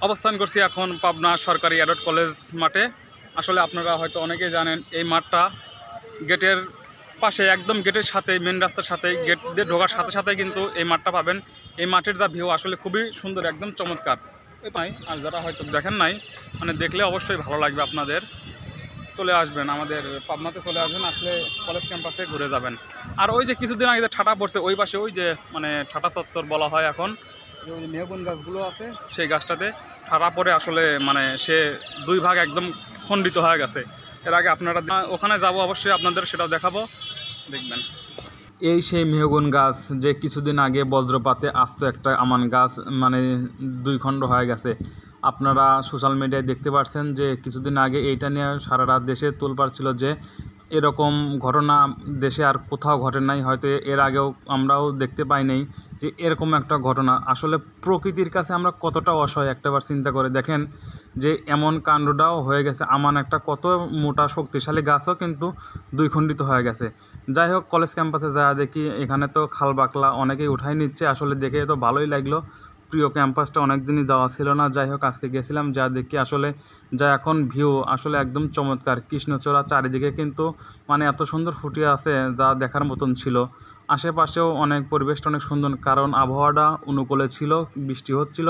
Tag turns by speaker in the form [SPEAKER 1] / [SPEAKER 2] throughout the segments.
[SPEAKER 1] অবস্থান করছি এখন পাবনা সরকারি অ্যাডট কলেজ মাঠে। আসলে আপনারা হয়তো অনেকেই জানেন এই মাঠটা গেটের পাশে, একদম গেটের সাথে, মেন রাস্তার সাথে, গেট দিয়ে ঢোকার সাথে সাথে কিন্তু এই মাঠটা পাবেন। এই মাঠের যা ভিউ আসলে খুবই সুন্দর, একদম চমৎকার। আর যারা হয়তো দেখেন নাই, মানে দেখলে অবশ্যই ভালো লাগবে আপনাদের। চলে আসবেন, আমাদের পাবনাতে চলে আসবেন, আসলে কলেজ ক্যাম্পাসে ঘুরে যাবেন। আর ওই যে কিছুদিন আগে যে ঠাটা পড়ছে ওই পাশে, ওই যে মানে ঠাটা চত্বর বলা হয় এখন, যে ওই মেহগুন গাছগুলো আছে, সেই গাছটাতে ঠাটা পড়ে আসলে মানে সে দুই ভাগ একদম খণ্ডিত হয়ে গেছে। এর আগে আপনারা ওখানে যাব, অবশ্যই আপনাদের সেটাও দেখাবো, দেখবেন। এই সেই মেহগুন গাছ যে কিছুদিন আগে বজ্রপাতে আস্ত একটা আমান গাছ মানে দুই খণ্ড হয়ে গেছে। আপনারা সোশ্যাল মিডিয়ায় দেখতে পাচ্ছেন যে কিছুদিন আগে এইটা নিয়ে সারা রাত দেশে তোলপাড় ছিল যে এরকম ঘটনা দেশে আর কোথাও ঘটে নাই, হয়তো এর আগেও আমরাও দেখতে পাই নাই যে এরকম একটা ঘটনা। আসলে প্রকৃতির কাছে আমরা কতটা অসহায় একটাবার চিন্তা করে দেখেন যে এমন কাণ্ডটাও হয়ে গেছে। আমান একটা কত মোটা শক্তিশালী গাছও কিন্তু দুই খণ্ডিত হয়ে গেছে। যাই হোক, কলেজ ক্যাম্পাসে যা দেখি এখানে তো খাল বাকলা অনেকেই উঠাই নিচ্ছে, আসলে দেখে তো ভালোই লাগলো। প্রিয় ক্যাম্পাসটা অনেক দিনই যাওয়া ছিল না। যাই হোক, আজকে গেছিলাম, যা দেখি আসলে যা এখন ভিউ আসলে একদম চমৎকার। কৃষ্ণচূড়া চারিদিকে কিন্তু মানে এত সুন্দর ফুটিয়ে আছে যা দেখার মতন ছিল। আশেপাশেও অনেক পরিবেশটা অনেক সুন্দর, কারণ আবহাওয়াটা অনুকূলে ছিল, বৃষ্টি হচ্ছিল,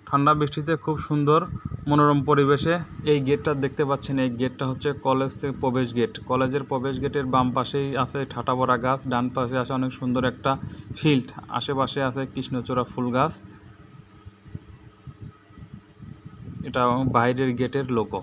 [SPEAKER 1] ঠান্ডা বৃষ্টিতে খুব সুন্দর মনোরম পরিবেশে। এই গেটটা দেখতে পাচ্ছেন, এই গেটটা হচ্ছে কলেজ থেকে প্রবেশ গেট। কলেজের প্রবেশ গেটের বাম পাশেই আছে ঠাটাবড়া গাছ, ডান পাশে আছে অনেক সুন্দর একটা ফিল্ড, আশেপাশে আছে কৃষ্ণচূড়া ফুল গাছ। এটা বাইরের গেটের লোগো।